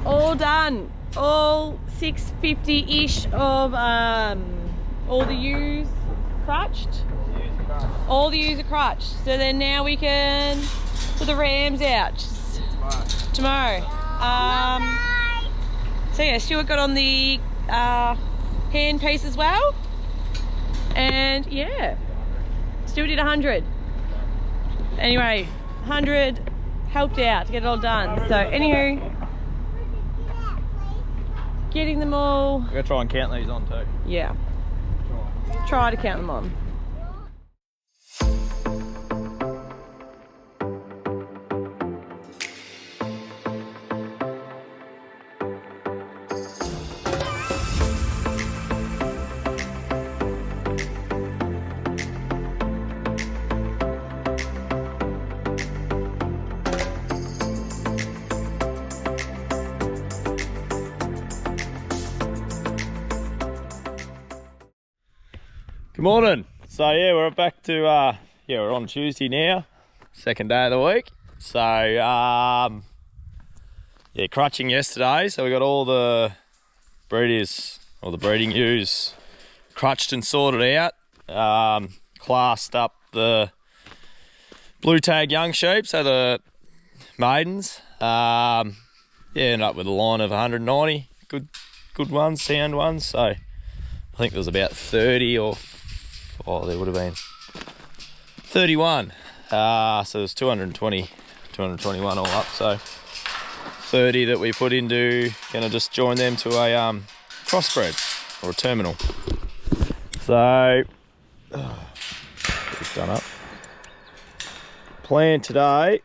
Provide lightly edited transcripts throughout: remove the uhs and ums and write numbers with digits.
all done. All 650-ish of all the ewes crutched. All the ewes are crutched. So then now we can put the rams out tomorrow. So yeah, Stuart got on the hand piece as well. And yeah, Stuart did 100. Anyway, 100 helped out to get it all done. So anywho, getting them all. We're gonna try and count these on too. Yeah. Try to count them on. Good morning. So yeah, we're back to we're on Tuesday now, second day of the week. So yeah, crutching yesterday. So we got all the breeders or the breeding ewes crutched and sorted out. Classed up the blue tag young sheep, so the maidens. Yeah, ended up with a line of 190 good ones, sound ones. So I think there was about 30 or there would have been 31. So there's 221 all up. So 30 that we put into, gonna just join them to a crossbred or a terminal. So get this done up. Plan today.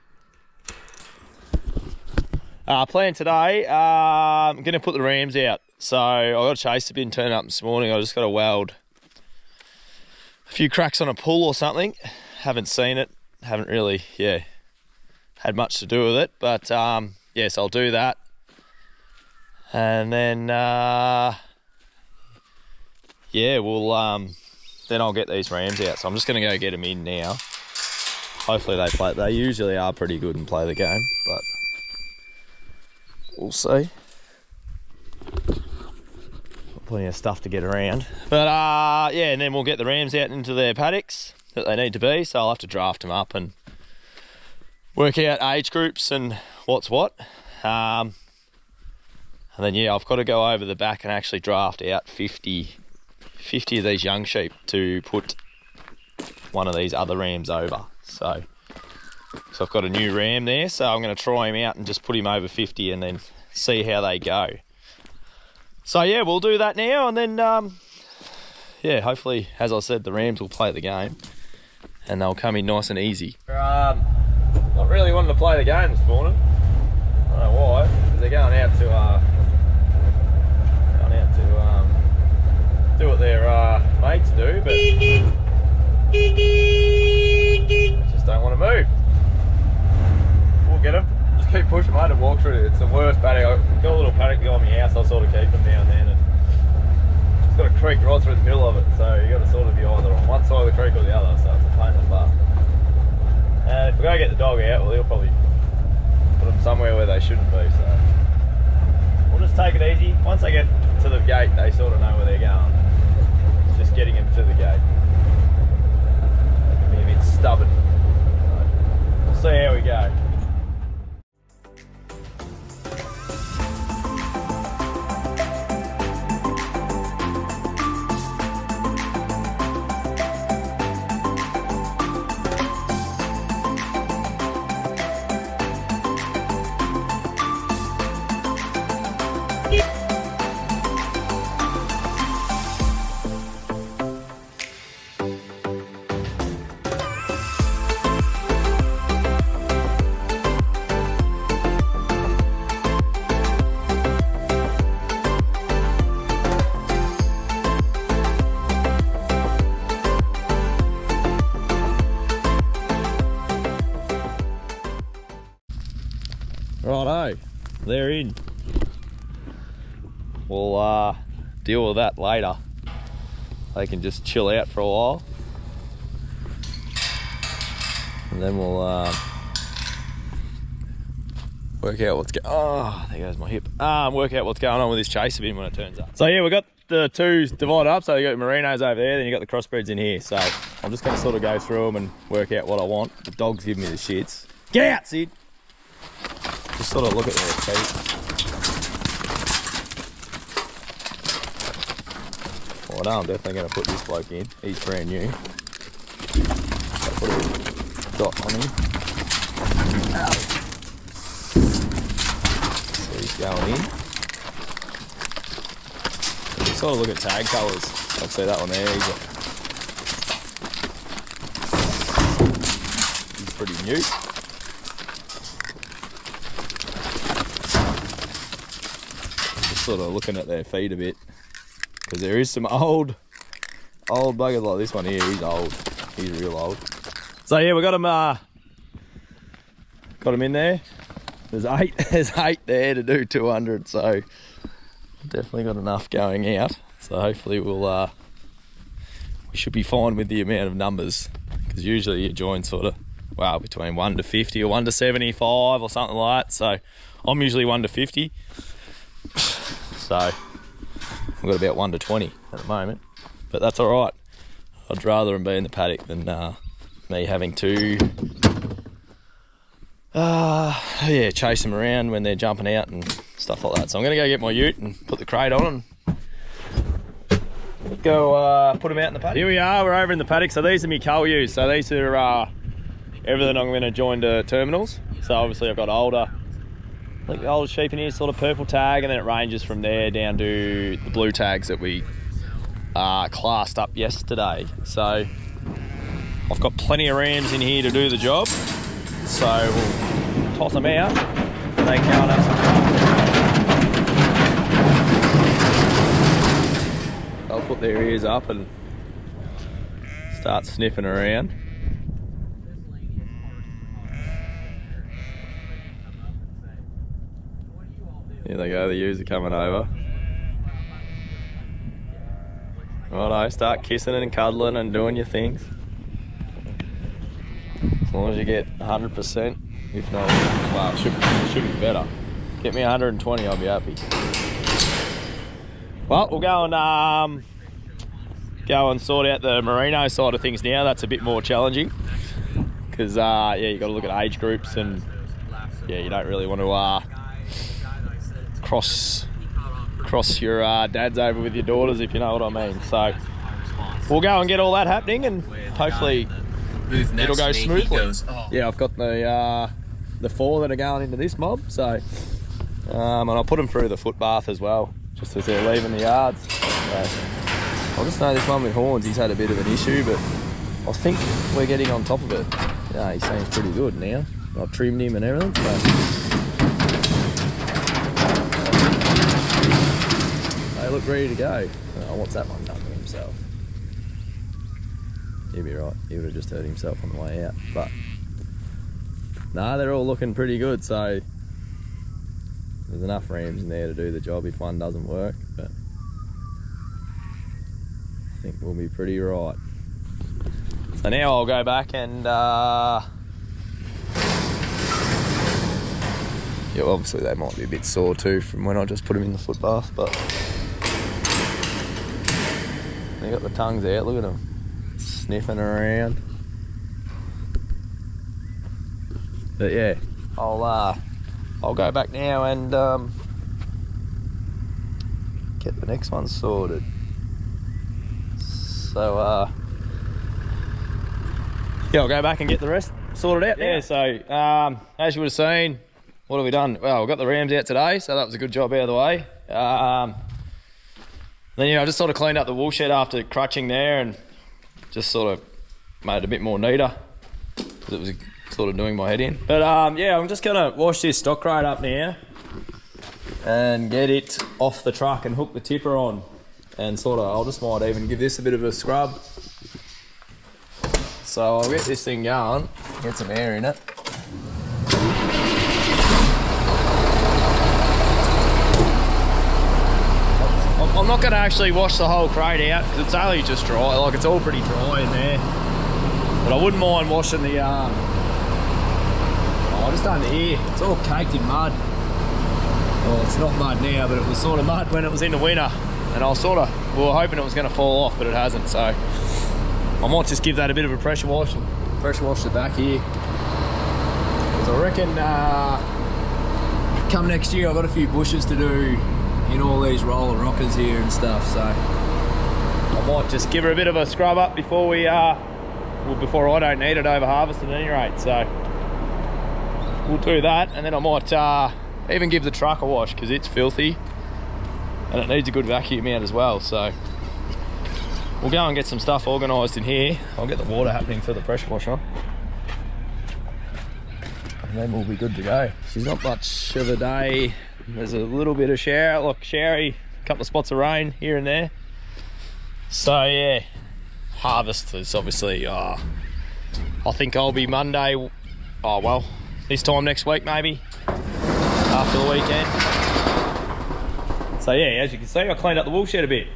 I'm gonna put the rams out. So I got a chaser bin turned up this morning. I just got to weld a few cracks on a pull or something. Haven't seen it. Haven't really, had much to do with it. But yes, I'll do that. And then we'll then I'll get these rams out. So I'm just gonna go get them in now. Hopefully they play. They usually are pretty good and play the game, but we'll see. Plenty of stuff to get around, but and then we'll get the rams out into their paddocks that they need to be. So I'll have to draft them up and work out age groups and what's what. And then I've got to go over the back and actually draft out 50 of these young sheep to put one of these other rams over. So I've got a new ram there, so I'm going to try him out and just put him over 50 and then see how they go. So yeah, we'll do that now, and then hopefully, as I said, the rams will play the game and they'll come in nice and easy. Not really wanting to play the game this morning. I don't know why, because they're going out to do what their mates do, but they just don't want to move. We'll get them. Just keep pushing them hard and walk through it. It's the worst paddock. I've got a little paddock behind my house. I sort of keep them down there, and it's got a creek right through the middle of it, so you got to sort of be either on one side of the creek or the other. So it's a pain in the butt. And if we go get the dog out, well, he'll probably put them somewhere where they shouldn't be. So we'll just take it easy. Once they get to the gate, they sort of know where they're going. It's just getting them to the gate. They can be a bit stubborn. So we'll see how we go. Righto, they're in. We'll deal with that later. They can just chill out for a while, and then we'll work out what's there goes my hip. Work out what's going on with this chaser bin when it turns up. So yeah, we've got the two divided up. So you got merinos over there, then you got the crossbreds in here. So I'm just going to sort of go through them and work out what I want. The dog's giving me the shits. Get out, Sid. Just sort of look at their feet. Well, I know I'm definitely going to put this bloke in. He's brand new. I'll put a dot on him. Ow. So he's going in. You can sort of look at tag colours. I'll see that one there. He's pretty new. Just sort of looking at their feet a bit. Because there is some old buggers like this one here. He's old. He's real old. So yeah, we got him in there. There's eight there to do 200. So definitely got enough going out. So hopefully we should be fine with the amount of numbers. Because usually you join sort of between 1 to 50 or 1 to 75 or something like that. So I'm usually 1 to 50. So I've got about 1 to 20 at the moment, but that's all right. I'd rather them be in the paddock than me having to chase them around when they're jumping out and stuff like that. So I'm going to go get my ute and put the crate on and go put them out in the paddock. Here we are, we're over in the paddock. So these are my cull ewes. So these are everything I'm going to join to terminals. So obviously I've got older sheep in here, sort of purple tag, and then it ranges from there down to the blue tags that we classed up yesterday. So I've got plenty of rams in here to do the job. So we'll toss them out and they can go and have some fun. They'll put their ears up and start sniffing around. Here they go, the ewes are coming over. Righto, start kissing and cuddling and doing your things. As long as you get 100%, if not, well, it should be better. Get me 120, I'll be happy. Well, we'll go and sort out the merino side of things now. That's a bit more challenging because you got to look at age groups and you don't really want to cross your dads over with your daughters, if you know what I mean. So we'll go and get all that happening and hopefully it'll go smoothly. Yeah, I've got the 4 that are going into this mob. So and I'll put them through the foot bath as well, just as they're leaving the yards. So I just know this one with horns, he's had a bit of an issue, but I think we're getting on top of it. Yeah, he seems pretty good now. I've trimmed him and everything. So they look ready to go. Oh, what's that one done to himself? He'd be right. He would have just hurt himself on the way out. But no, they're all looking pretty good. So there's enough rams in there to do the job if one doesn't work. But I think we'll be pretty right. So now I'll go back and obviously they might be a bit sore too from when I just put them in the foot bath, but they got the tongues out, look at them sniffing around. But yeah, I'll go back now and get the next one sorted. So I'll go back and get the rest sorted out. Yeah, so as you would have seen, what have we done? Well, we've got the rams out today, so that was a good job out of the way. Then I just sort of cleaned up the wool shed after crutching there and just sort of made it a bit more neater because it was sort of doing my head in. But I'm just gonna wash this stock crate up now and get it off the truck and hook the tipper on, and I'll just might even give this a bit of a scrub. So I'll get this thing going, get some air in it. I'm not going to actually wash the whole crate out because it's only just dry, like it's all pretty dry in there. But I wouldn't mind washing the, I just under here, it's all caked in mud. Well, it's not mud now, but it was sort of mud when it was in the winter. And I was we were hoping it was going to fall off, but it hasn't. So I might just give that a bit of a pressure wash and pressure wash the back here. Because I reckon come next year, I've got a few bushes to do in all these roller rockers here and stuff. So I might just give her a bit of a scrub up before before I don't need it over harvest at any rate. So we'll do that, and then I might even give the truck a wash because it's filthy and it needs a good vacuum out as well. So we'll go and get some stuff organised in here. I'll get the water happening for the pressure washer, and then we'll be good to go. She's not much of a day. There's a little bit of shower, look, showery, a couple of spots of rain here and there. So yeah, harvest is obviously, I think I'll be Monday, oh well, this time next week maybe, after the weekend. So yeah, as you can see, I cleaned up the wool shed a bit.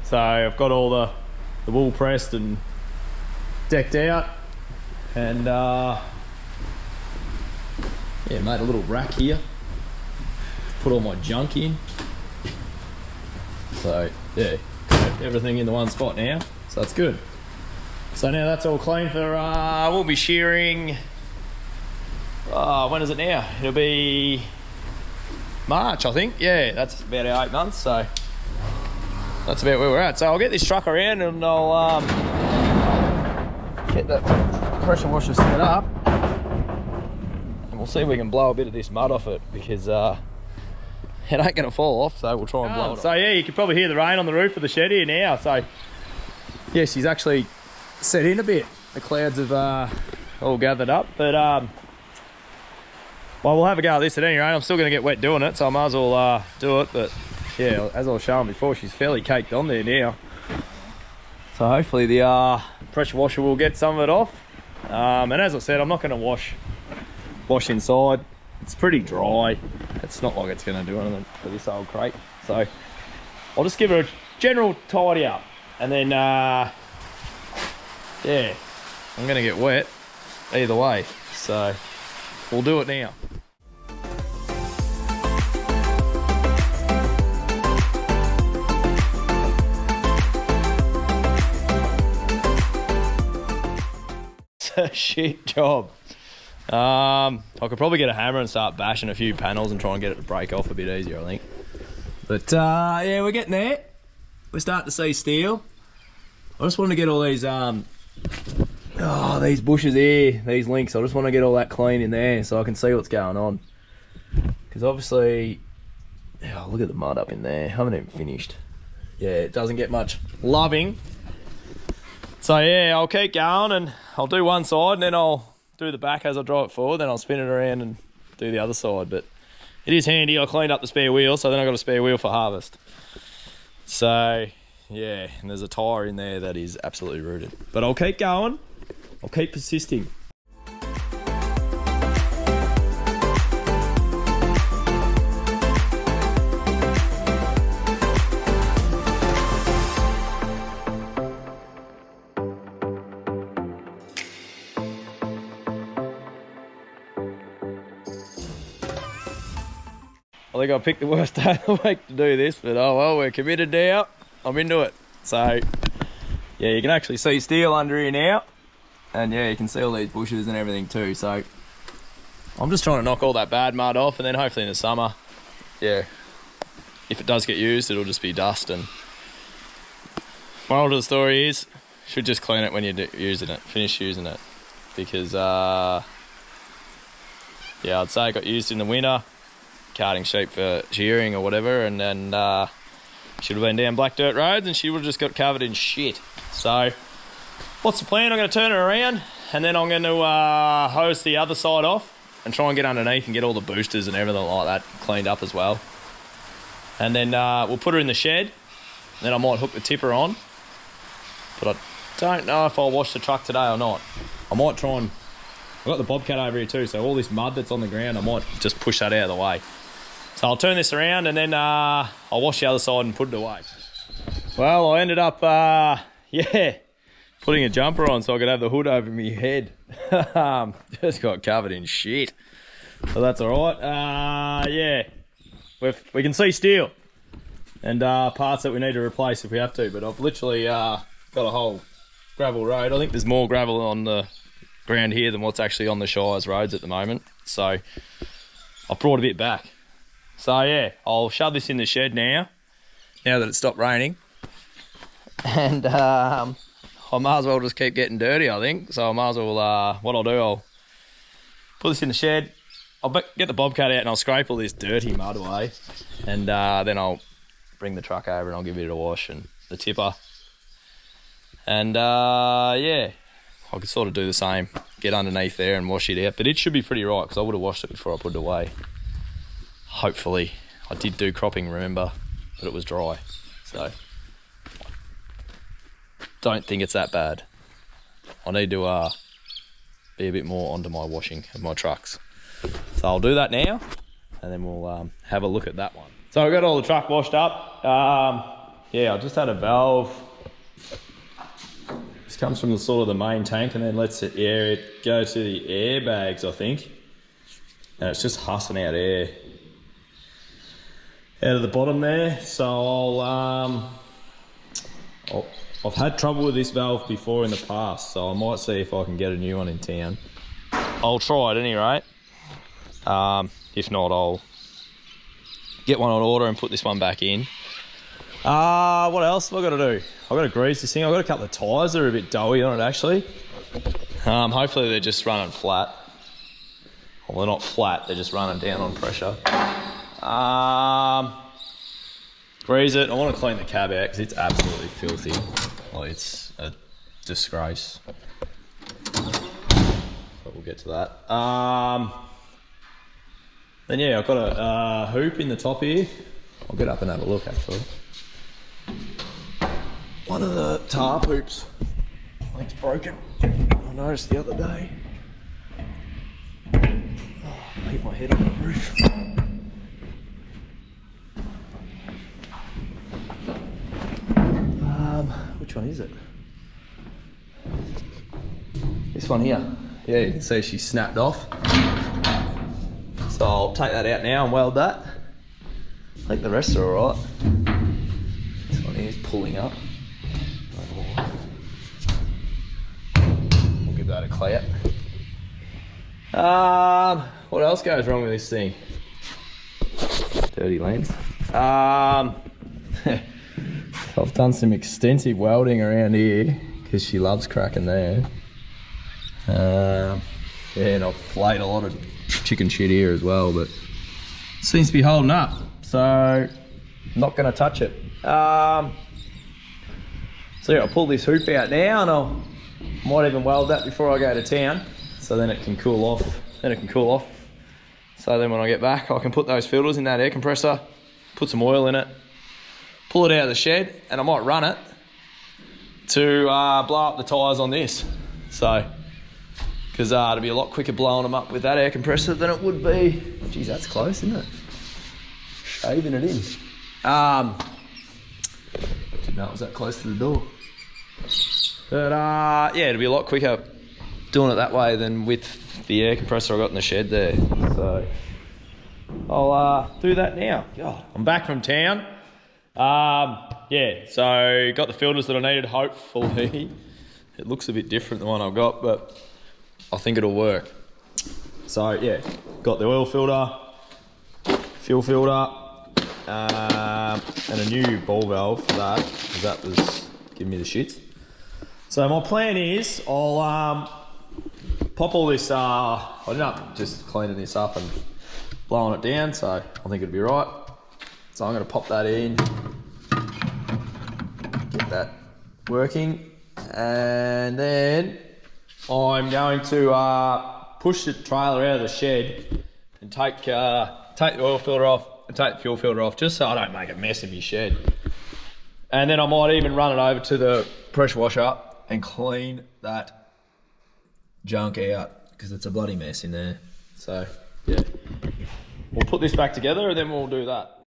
So I've got all the wool pressed and decked out, and yeah, made a little rack here, put all my junk in. So yeah, got everything in the one spot now, so that's good. So now that's all clean for, we'll be shearing, when is it now? It'll be March, I think. Yeah, that's about our 8 months, so that's about where we're at. So I'll get this truck around and I'll get the pressure washer set up, and we'll see if we can blow a bit of this mud off it, because it ain't gonna fall off, so we'll try and blow it off. So yeah, you can probably hear the rain on the roof of the shed here now. So yeah, she's actually set in a bit. The clouds have all gathered up, but well, we'll have a go at this at any rate. I'm still going to get wet doing it, so I might as well do it. But yeah, as I was showing before, she's fairly caked on there now. So hopefully the pressure washer will get some of it off. And as I said, I'm not going to wash inside. It's pretty dry. It's not like it's going to do anything for this old crate. So I'll just give her a general tidy up, and then yeah, I'm going to get wet either way. So we'll do it now. It's a shit job. I could probably get a hammer and start bashing a few panels and try and get it to break off a bit easier, I think. But yeah, we're getting there. We're starting to see steel. I just want to get all these these bushes here, these links, I just want to get all that clean in there so I can see what's going on. Because obviously, oh, look at the mud up in there. I haven't even finished. Yeah, it doesn't get much loving. So yeah, I'll keep going and I'll do one side and then I'll do the back as I drive it forward, then I'll spin it around and do the other side. But it is handy, I cleaned up the spare wheel, so then I've got a spare wheel for harvest. So yeah, and there's a tyre in there that is absolutely rooted. But I'll keep going. I'll keep persisting. I think I picked the worst day of the week to do this, but oh well, we're committed now. I'm into it. So yeah, you can actually see steel under here now. And yeah, you can see all these bushes and everything too. So I'm just trying to knock all that bad mud off, and then hopefully in the summer, yeah, if it does get used, it'll just be dust. And moral to the story is, should just clean it when you're using it, finish using it. Because yeah, I'd say it got used in the winter, carting sheep for shearing or whatever, and then should have been down black dirt roads and she would have just got covered in shit. So what's the plan? I'm going to turn it around and then I'm going to hose the other side off and try and get underneath and get all the boosters and everything like that cleaned up as well. And then we'll put her in the shed. Then I might hook the tipper on. But I don't know if I'll wash the truck today or not. I might try and... I've got the bobcat over here too, so all this mud that's on the ground, I might just push that out of the way. So I'll turn this around and then I'll wash the other side and put it away. Well, I ended up, yeah, putting a jumper on so I could have the hood over my head. Just got covered in shit. So that's all right. Yeah, we can see steel and parts that we need to replace if we have to. But I've literally got a whole gravel road. I think there's more gravel on the ground here than what's actually on the Shire's roads at the moment. So I've brought a bit back. So yeah, I'll shove this in the shed now that it's stopped raining. And I might as well just keep getting dirty, I think. So I might as well, what I'll do, I'll put this in the shed. I'll get the bobcat out and I'll scrape all this dirty mud away. And then I'll bring the truck over and I'll give it a wash and the tipper. And yeah, I could sort of do the same. Get underneath there and wash it out. But it should be pretty right because I would have washed it before I put it away. Hopefully. I did do cropping, remember, but it was dry. So don't think it's that bad. I need to be a bit more onto my washing of my trucks. So I'll do that now and then we'll have a look at that one. So I got all the truck washed up. Yeah, I just had a valve. This comes from the sort of the main tank and then lets the air go to the airbags, I think. And it's just hussing out air out of the bottom there. So I've had trouble with this valve before in the past, so I might see if I can get a new one in town. I'll try at any rate. If not, I'll get one on order and put this one back in. What else have I got to do? I've got to grease this thing. I've got a couple of tyres that are a bit doughy on it actually. Hopefully they're just running flat. Well, they're not flat, they're just running down on pressure. Grease it. I want to clean the cab out because it's absolutely filthy. Like, it's a disgrace. But we'll get to that. Then yeah, I've got a hoop in the top here. I'll get up and have a look actually. One of the tarp hoops, I think it's broken. I noticed the other day. Oh, I hit my head on the roof. Which one is it? This one here. Yeah, you can see she snapped off. So I'll take that out now and weld that. I think the rest are alright. This one here is pulling up. We'll give that a clear. What else goes wrong with this thing? Dirty lens. I've done some extensive welding around here because she loves cracking there. Yeah, and I've flayed a lot of chicken shit here as well, but seems to be holding up, so I'm not going to touch it. So yeah, I'll pull this hoop out now and I might even weld that before I go to town, so then it can cool off. So then when I get back, I can put those filters in that air compressor, put some oil in it, pull it out of the shed, and I might run it to blow up the tyres on this. So, because it'll be a lot quicker blowing them up with that air compressor than it would be. Geez, that's close, isn't it? Shaving it in. Didn't know it was that close to the door. But yeah, it'll be a lot quicker doing it that way than with the air compressor I got in the shed there. So I'll do that now. God, I'm back from town. Yeah, so got the filters that I needed, hopefully. It looks a bit different than the one I've got, but I think it'll work. So yeah, got the oil filter, fuel filter, and a new ball valve for that, because that was giving me the shits. So my plan is I'll pop all this, I ended up just cleaning this up and blowing it down, so I think it'll be right. So I'm going to pop that in, get that working, and then I'm going to push the trailer out of the shed and take the oil filter off and take the fuel filter off, just so I don't make a mess in my shed. And then I might even run it over to the pressure washer and clean that junk out, because it's a bloody mess in there. So yeah, we'll put this back together and then we'll do that.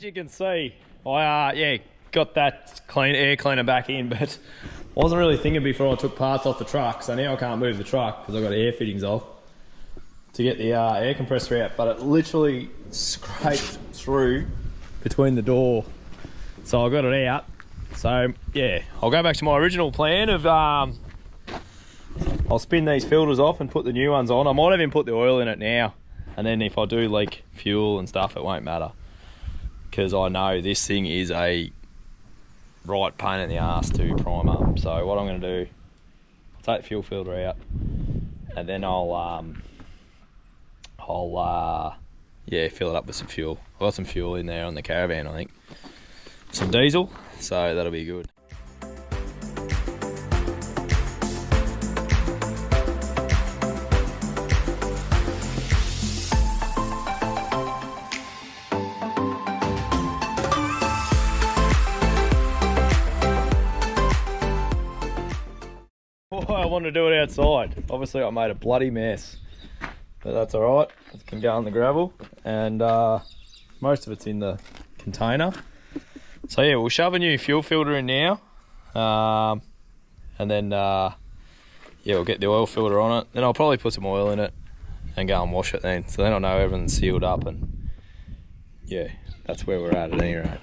you can see, I yeah, got that air cleaner back in, but wasn't really thinking before I took parts off the truck, so now I can't move the truck because I've got air fittings off to get the air compressor out, but it literally scraped through between the door, so I got it out. So yeah, I'll go back to my original plan of I'll spin these filters off and put the new ones on. I might even put the oil in it now, and then if I do leak fuel and stuff, it won't matter, because I know this thing is a right pain in the ass to prime up. So what I'm going to do, I'll take the fuel filter out, and then I'll yeah, fill it up with some fuel. I've got some fuel in there on the caravan, I think, some diesel, so that'll be good. I wanted to do it outside. Obviously I made a bloody mess, but that's alright. It can go on the gravel, and most of it's in the container. So yeah, we'll shove a new fuel filter in now, and then yeah, we'll get the oil filter on it. Then I'll probably put some oil in it and go and wash it then. So then I know everything's sealed up, and yeah, that's where we're at any rate.